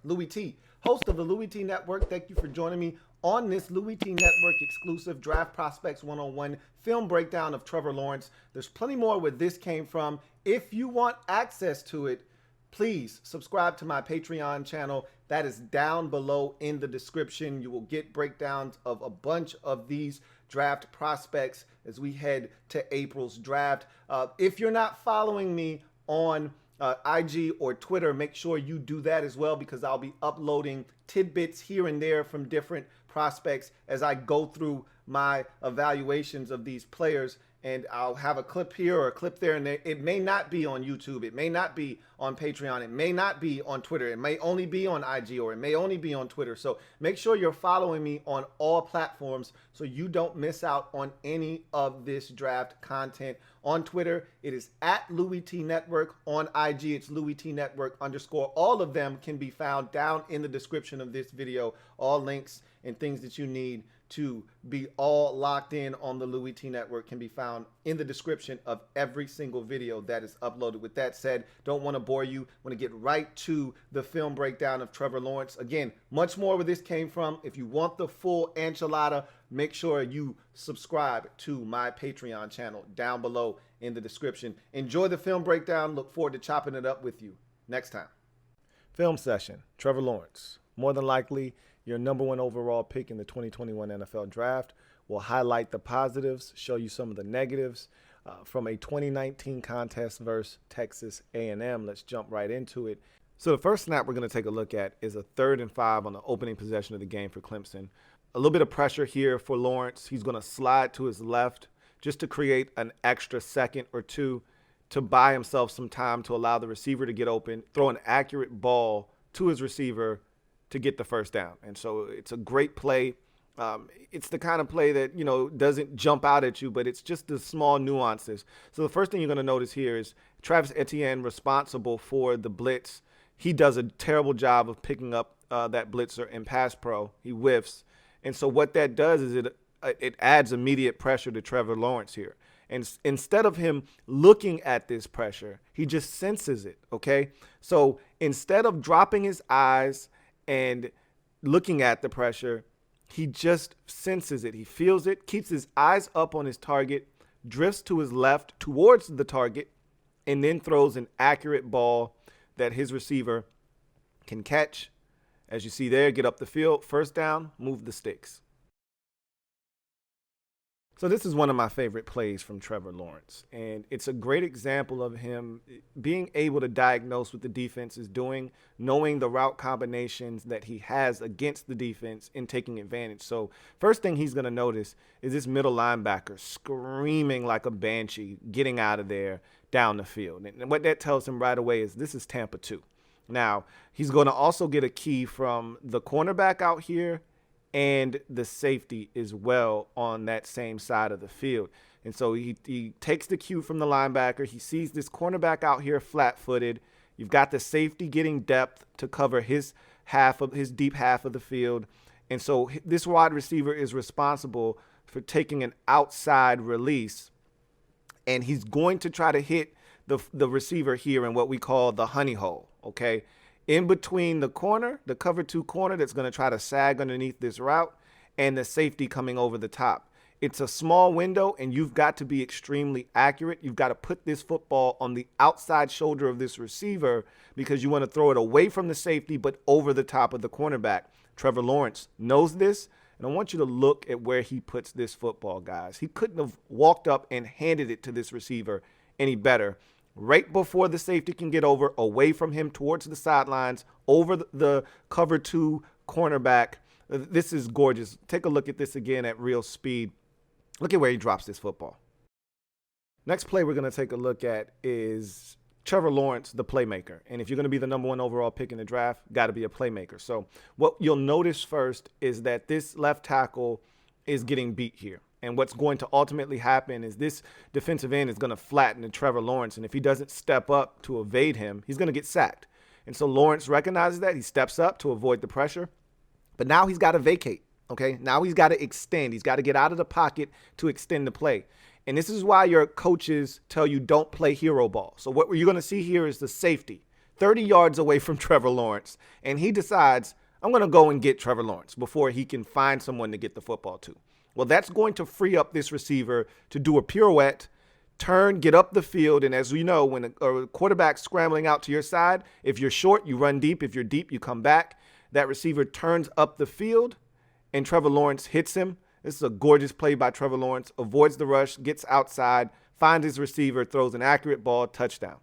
Louie T, host of the Louie T Network. Thank you for joining me on this Louie T Network exclusive Draft Prospects 101 film breakdown of Trevor Lawrence. There's plenty more where this came from. If you want access to it, please subscribe to my Patreon channel. That is down below in the description. You will get breakdowns of a bunch of these draft prospects as we head to April's draft. If you're not following me on IG or Twitter, make sure you do that as well, because I'll be uploading tidbits here and there from different prospects as I go through my evaluations of these players. And I'll have a clip here or a clip there and there. It may not be on YouTube. It may not be on Patreon. It may not be on Twitter. It may only be on IG, or it may only be on Twitter. So make sure you're following me on all platforms so you don't miss out on any of this draft content. On Twitter, it is at LouieTeeNetwork. On IG, it's LouieTeeNetwork_. All of them can be found down in the description of this video. All links and things that you need to be all locked in on the Louie T Network can be found in the description of every single video that is uploaded. With that said, don't want to bore you. Want to get right to the film breakdown of Trevor Lawrence. Again, much more where this came from. If you want the full enchilada, make sure you subscribe to my Patreon channel down below in the description. Enjoy the film breakdown. Look forward to chopping it up with you next time. Film session, Trevor Lawrence. More than likely, your #1 overall pick in the 2021 NFL Draft. We'll highlight the positives, show you some of the negatives from a 2019 contest versus Texas A&M. Let's jump right into it. So the first snap we're going to take a look at is a 3rd and 5 on the opening possession of the game for Clemson. A little bit of pressure here for Lawrence. He's going to slide to his left just to create an extra second or two to buy himself some time to allow the receiver to get open, throw an accurate ball to his receiver to get the first down. And so it's a great play. It's the kind of play that, doesn't jump out at you, but it's just the small nuances. So the first thing you're going to notice here is Travis Etienne responsible for the blitz. He does a terrible job of picking up that blitzer in pass pro. He whiffs. And so what that does is it adds immediate pressure to Trevor Lawrence here. And instead of him looking at this pressure, he just senses it, okay? So instead of dropping his eyes and looking at the pressure, he just senses it. He feels it, keeps his eyes up on his target, drifts to his left towards the target, and then throws an accurate ball that his receiver can catch. As you see there, get up the field, first down, move the sticks. So this is one of my favorite plays from Trevor Lawrence, and it's a great example of him being able to diagnose what the defense is doing, knowing the route combinations that he has against the defense and taking advantage. So first thing he's going to notice is this middle linebacker screaming like a banshee, getting out of there down the field. And what that tells him right away is this is Tampa 2. Now, he's going to also get a key from the cornerback out here and the safety as well on that same side of the field. And so he takes the cue from the linebacker. He sees this cornerback out here flat-footed. You've got the safety getting depth to cover his deep half of the field. And so this wide receiver is responsible for taking an outside release. And he's going to try to hit the receiver here in what we call the honey hole, okay? In between the corner, the cover 2 corner that's going to try to sag underneath this route, and the safety coming over the top. It's a small window, and you've got to be extremely accurate. You've got to put this football on the outside shoulder of this receiver because you want to throw it away from the safety but over the top of the cornerback. Trevor Lawrence knows this, and I want you to look at where he puts this football, guys. He couldn't have walked up and handed it to this receiver any better. Right before the safety can get over, away from him towards the sidelines, over the cover 2 cornerback. This is gorgeous. Take a look at this again at real speed. Look at where he drops this football. Next play we're going to take a look at is Trevor Lawrence, the playmaker. And if you're going to be the #1 overall pick in the draft, got to be a playmaker. So what you'll notice first is that this left tackle is getting beat here. And what's going to ultimately happen is this defensive end is going to flatten to Trevor Lawrence. And if he doesn't step up to evade him, he's going to get sacked. And so Lawrence recognizes that. He steps up to avoid the pressure. But now he's got to vacate, okay? Now he's got to extend. He's got to get out of the pocket to extend the play. And this is why your coaches tell you don't play hero ball. So what you're going to see here is the safety 30 yards away from Trevor Lawrence, and he decides, I'm going to go and get Trevor Lawrence before he can find someone to get the football to. Well, that's going to free up this receiver to do a pirouette, turn, get up the field, and as we know, when a quarterback's scrambling out to your side, if you're short, you run deep. If you're deep, you come back. That receiver turns up the field, and Trevor Lawrence hits him. This is a gorgeous play by Trevor Lawrence, avoids the rush, gets outside, finds his receiver, throws an accurate ball, touchdown.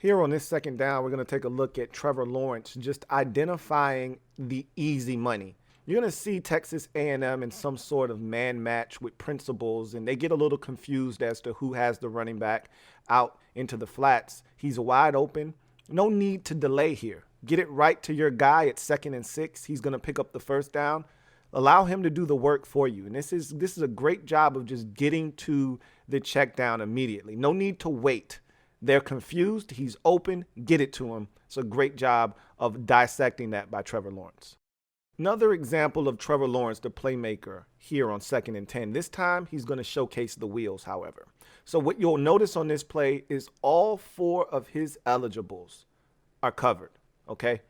Here on this second down, we're going to take a look at Trevor Lawrence just identifying the easy money. You're going to see Texas A&M in some sort of man match with principals, and they get a little confused as to who has the running back out into the flats. He's wide open. No need to delay here. Get it right to your guy at 2nd and 6. He's going to pick up the first down. Allow him to do the work for you. And this is a great job of just getting to the check down immediately. No need to wait. They're confused. He's open. Get it to him. It's a great job of dissecting that by Trevor Lawrence. Another example of Trevor Lawrence, the playmaker, here on 2nd and 10. This time, he's going to showcase the wheels, however. So what you'll notice on this play is all 4 of his eligibles are covered, okay?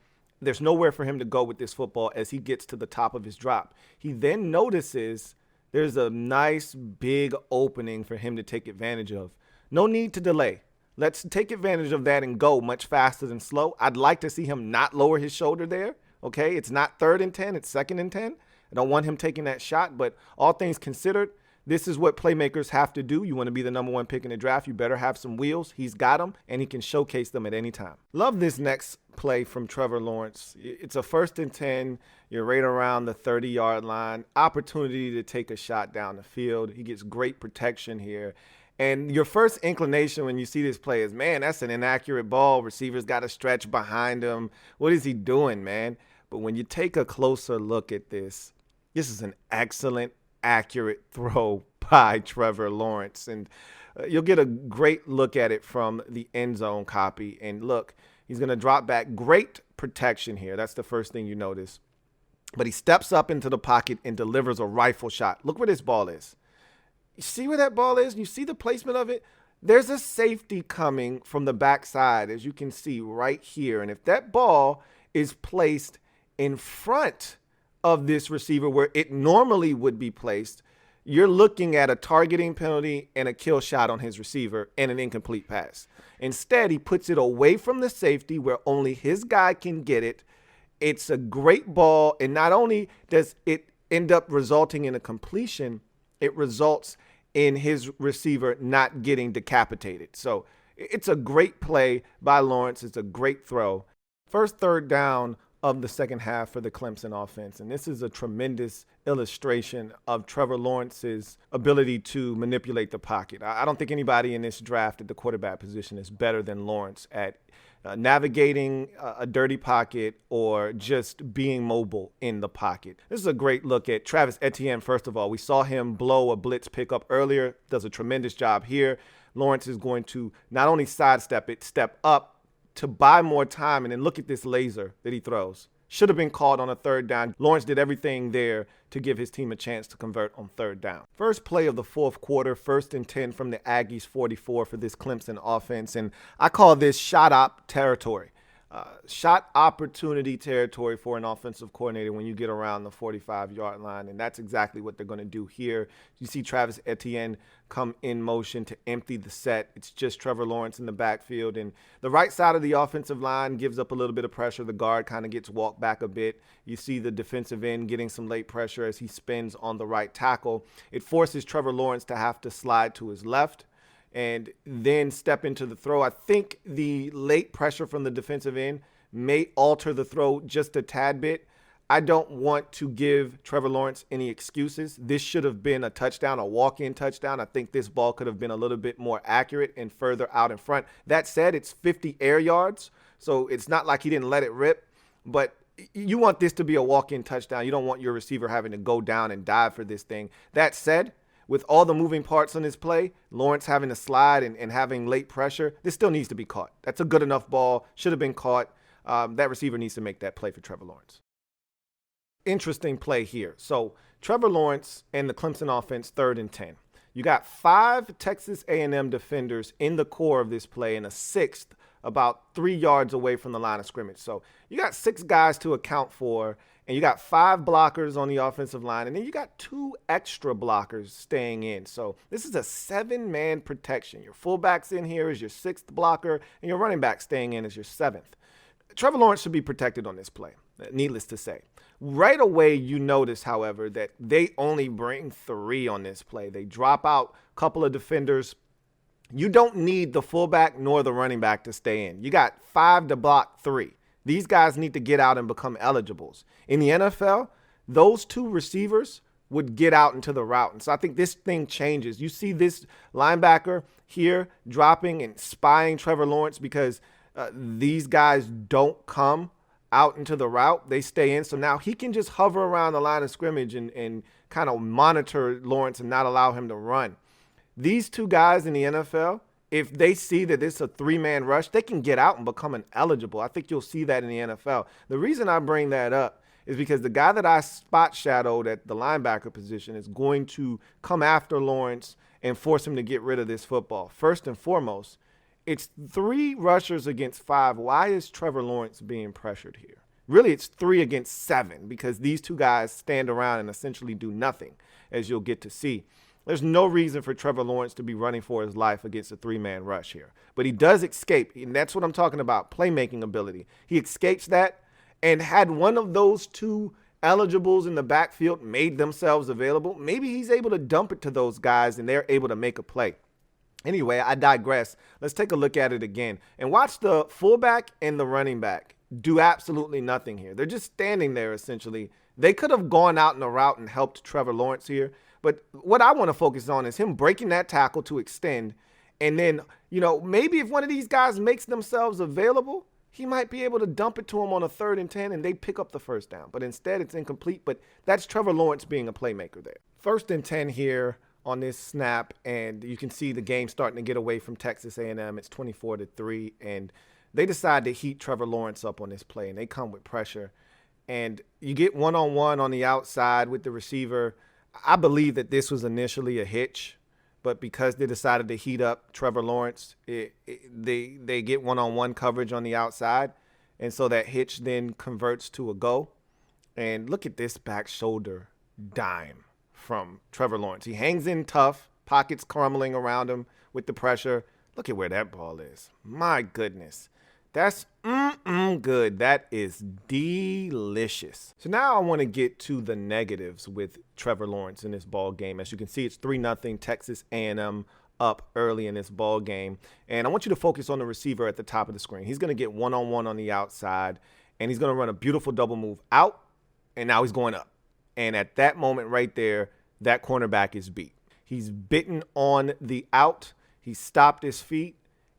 There's nowhere for him to go with this football as he gets to the top of his drop. He then notices there's a nice big opening for him to take advantage of. No need to delay. Let's take advantage of that and go much faster than slow. I'd like to see him not lower his shoulder there. Okay, it's not 3rd and 10, it's 2nd and 10. I don't want him taking that shot, but all things considered, this is what playmakers have to do. You want to be the #1 pick in the draft, you better have some wheels. He's got them, and he can showcase them at any time. Love this next play from Trevor Lawrence. It's a 1st and 10. You're right around the 30-yard line. Opportunity to take a shot down the field. He gets great protection here. And your first inclination when you see this play is, man, that's an inaccurate ball. Receiver's got to stretch behind him. What is he doing, man? But when you take a closer look at this is an excellent, accurate throw by Trevor Lawrence. And you'll get a great look at it from the end zone copy. And look, he's going to drop back. Great protection here. That's the first thing you notice. But he steps up into the pocket and delivers a rifle shot. Look where this ball is. You see where that ball is? You see the placement of it? There's a safety coming from the backside, as you can see right here. And if that ball is placed in front of this receiver where it normally would be placed, you're looking at a targeting penalty and a kill shot on his receiver and an incomplete pass. Instead, he puts it away from the safety where only his guy can get it. It's a great ball, and not only does it end up resulting in a completion, it results in his receiver not getting decapitated. So it's a great play by Lawrence. It's a great throw. First 3rd down of the second half for the Clemson offense. And this is a tremendous illustration of Trevor Lawrence's ability to manipulate the pocket. I don't think anybody in this draft at the quarterback position is better than Lawrence at navigating a dirty pocket or just being mobile in the pocket. This is a great look at Travis Etienne. First of all, we saw him blow a blitz pickup earlier. Does a tremendous job here. Lawrence is going to not only sidestep it, step up to buy more time, and then look at this laser that he throws. Should have been called on a 3rd down. Lawrence did everything there to give his team a chance to convert on 3rd down. First play of the 4th quarter, 1st and 10 from the Aggies 44 for this Clemson offense. And I call this shot op territory. Shot opportunity territory for an offensive coordinator when you get around the 45-yard line, and that's exactly what they're going to do here. You see Travis Etienne come in motion to empty the set. It's just Trevor Lawrence in the backfield, and the right side of the offensive line gives up a little bit of pressure. The guard kind of gets walked back a bit. You see the defensive end getting some late pressure as he spins on the right tackle. It forces Trevor Lawrence to have to slide to his left and then step into the throw. I think the late pressure from the defensive end may alter the throw just a tad bit. I don't want to give Trevor Lawrence any excuses. This should have been a touchdown, a walk-in touchdown. I think this ball could have been a little bit more accurate and further out in front. That said, it's 50 air yards, so it's not like he didn't let it rip. But you want this to be a walk-in touchdown. You don't want your receiver having to go down and dive for this thing. That said, with all the moving parts on this play, Lawrence having to slide and having late pressure, this still needs to be caught. That's a good enough ball. Should have been caught. That receiver needs to make that play for Trevor Lawrence. Interesting play here. So Trevor Lawrence and the Clemson offense, 3rd and 10. You got 5 Texas A&M defenders in the core of this play and a 6th about 3 yards away from the line of scrimmage. So you got 6 guys to account for, and you got 5 blockers on the offensive line, and then you got 2 extra blockers staying in. So this is a 7-man protection. Your fullback's in here as your 6th blocker, and your running back staying in as your 7th. Trevor Lawrence should be protected on this play, needless to say. Right away, you notice, however, that they only bring 3 on this play. They drop out a couple of defenders. You don't need the fullback nor the running back to stay in. You got 5 to block 3. These guys need to get out and become eligibles. In the NFL, those 2 receivers would get out into the route. And so I think this thing changes. You see this linebacker here dropping and spying Trevor Lawrence because these guys don't come out into the route. They stay in. So now he can just hover around the line of scrimmage and kind of monitor Lawrence and not allow him to run. These 2 guys in the NFL, if they see that it's a 3-man rush, they can get out and become eligible. I think you'll see that in the NFL. The reason I bring that up is because the guy that I spot shadowed at the linebacker position is going to come after Lawrence and force him to get rid of this football. First and foremost, it's 3 rushers against 5. Why is Trevor Lawrence being pressured here? Really, it's 3 against 7 because these 2 guys stand around and essentially do nothing, as you'll get to see. There's no reason for Trevor Lawrence to be running for his life against a 3-man rush here. But he does escape, and that's what I'm talking about, playmaking ability. He escapes that, and had one of those 2 eligibles in the backfield made themselves available, maybe he's able to dump it to those guys, and they're able to make a play. Anyway, I digress. Let's take a look at it again. And watch the fullback and the running back do absolutely nothing here. They're just standing there, essentially. They could have gone out in the route and helped Trevor Lawrence here. But what I want to focus on is him breaking that tackle to extend. And then, maybe if one of these guys makes themselves available, he might be able to dump it to him on a 3rd and 10 and they pick up the first down. But instead, it's incomplete. But that's Trevor Lawrence being a playmaker there. 1st and 10 here on this snap. And you can see the game starting to get away from Texas A&M. It's 24-3. And they decide to heat Trevor Lawrence up on this play. And they come with pressure. And you get one-on-one on the outside with the receiver. I believe that this was initially a hitch, but because they decided to heat up Trevor Lawrence, they get one-on-one coverage on the outside, and so that hitch then converts to a go. And look at this back shoulder dime from Trevor Lawrence. He hangs in tough, pockets crumbling around him with the pressure. Look at where that ball is. My goodness. That's good. That is delicious. So now I want to get to the negatives with Trevor Lawrence in this ball game. As you can see, it's 3-0 Texas A&M up early in this ball game. And I want you to focus on the receiver at the top of the screen. He's going to get one-on-one on the outside, and he's going to run a beautiful double move out, and now he's going up. And at that moment right there, that cornerback is beat. He's bitten on the out. He stopped his feet.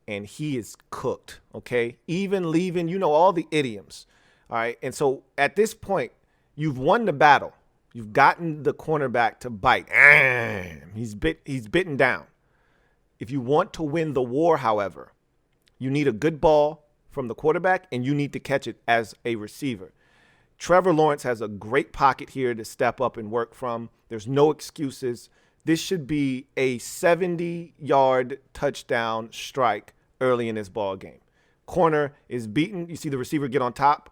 And he is cooked, okay? Even leaving, all the idioms, all right? And so at this point, you've won the battle. You've gotten the cornerback to bite. He's bitten down. If you want to win the war, however, you need a good ball from the quarterback, and you need to catch it as a receiver. Trevor Lawrence has a great pocket here to step up and work from. There's no excuses. This should be a 70-yard touchdown strike early in this ball game. Corner is beaten. You see the receiver get on top,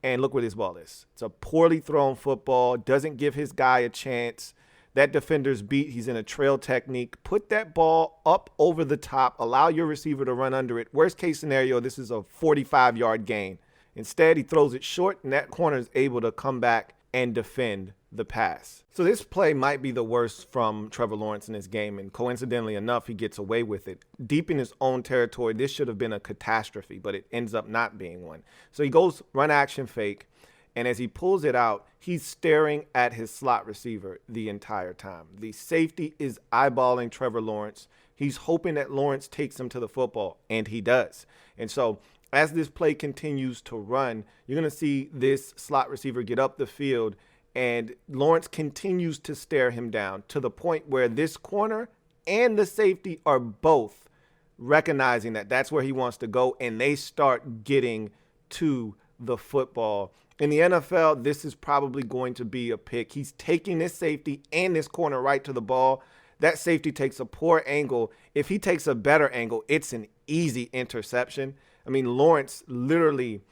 and look where this ball is. It's a poorly thrown football. Doesn't give his guy a chance. That defender's beat. He's in a trail technique. Put that ball up over the top. Allow your receiver to run under it. Worst case scenario, this is a 45-yard gain. Instead, he throws it short, and that corner is able to come back and defend the pass. So this play might be the worst from Trevor Lawrence in this game, and coincidentally enough, he gets away with it. Deep in his own territory, this should have been a catastrophe, but it ends up not being one. So he goes run action fake, and as he pulls it out, he's staring at his slot receiver the entire time. The safety is eyeballing Trevor Lawrence. He's hoping that Lawrence takes him to the football, and he does. And so as this play continues to run, you're going to see this slot receiver get up the field, and Lawrence continues to stare him down to the point where this corner and the safety are both recognizing that that's where he wants to go, and they start getting to the football. In the NFL, this is probably going to be a pick. He's taking this safety and this corner right to the ball. That safety takes a poor angle. If he takes a better angle, it's an easy interception. I mean, Lawrence literally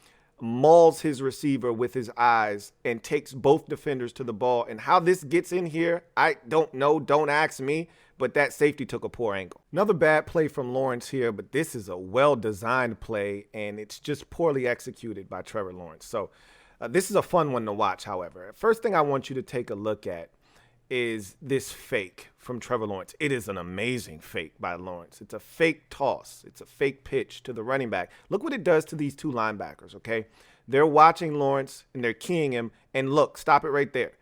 mauls his receiver with his eyes and takes both defenders to the ball. And how this gets in here, I don't know. Don't ask me. But that safety took a poor angle. Another bad play from Lawrence here, but this is a well-designed play, and it's just poorly executed by Trevor Lawrence. So this is a fun one to watch, however. First thing I want you to take a look at is this fake from Trevor Lawrence. It is an amazing fake by Lawrence. It's a fake toss. It's a fake pitch to the running back. Look what it does to these two linebackers, okay? They're watching Lawrence, and they're keying him. And look, stop it right there.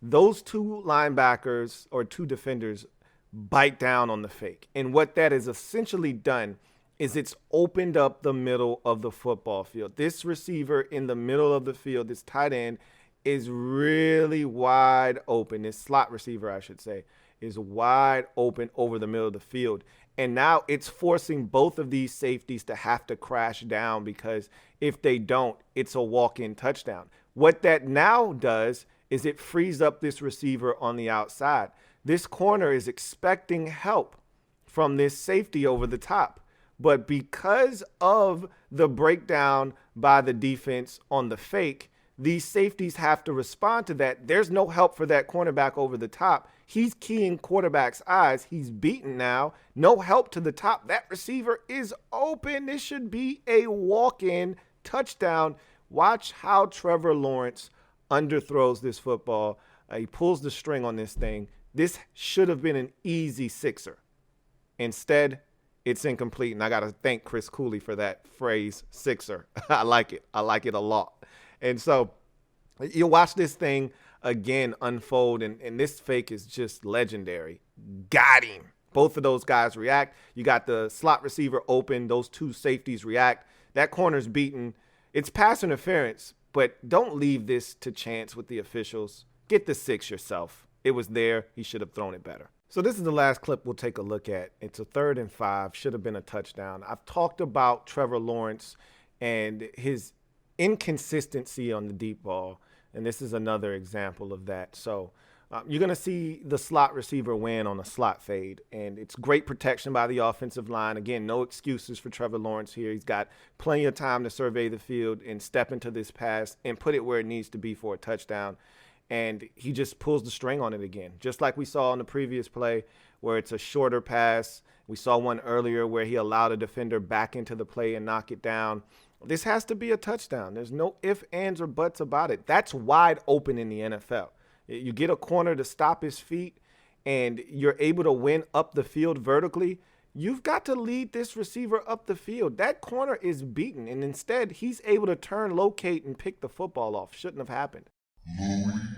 Those two linebackers or two defenders bite down on the fake. And what that has essentially done is it's opened up the middle of the football field. This receiver in the middle of the field, this tight end, is really wide open. This slot receiver, I should say, is wide open over the middle of the field. And now it's forcing both of these safeties to have to crash down, because if they don't, it's a walk-in touchdown. What that now does is it frees up this receiver on the outside. This corner is expecting help from this safety over the top. But because of the breakdown by the defense on the fake, these safeties have to respond to that. There's no help for that cornerback over the top. He's keying quarterback's eyes. He's beaten now. No help to the top. That receiver is open. This should be a walk-in touchdown. Watch how Trevor Lawrence underthrows this football. He pulls the string on this thing. This should have been an easy sixer. Instead, it's incomplete. And I got to thank Chris Cooley for that phrase, sixer. I like it. I like it a lot. And so you'll watch this thing again unfold, and this fake is just legendary. Got him. Both of those guys react. You got the slot receiver open. Those two safeties react. That corner's beaten. It's pass interference, but don't leave this to chance with the officials. Get the six yourself. It was there. He should have thrown it better. So this is the last clip we'll take a look at. It's a 3rd and 5. Should have been a touchdown. I've talked about Trevor Lawrence and his inconsistency on the deep ball, and this is another example of that. So you're going to see the slot receiver win on a slot fade, and it's great protection by the offensive line. Again, no excuses for Trevor Lawrence here. He's got plenty of time to survey the field and step into this pass and put it where it needs to be for a touchdown. And he just pulls the string on it again, just like we saw in the previous play where it's a shorter pass. We saw one earlier where he allowed a defender back into the play and knock it down. This has to be a touchdown. There's no ifs, ands, or buts about it. That's wide open in the NFL. You get a corner to stop his feet, and you're able to win up the field vertically. You've got to lead this receiver up the field. That corner is beaten, and instead he's able to turn, locate, and pick the football off. Shouldn't have happened. Louie.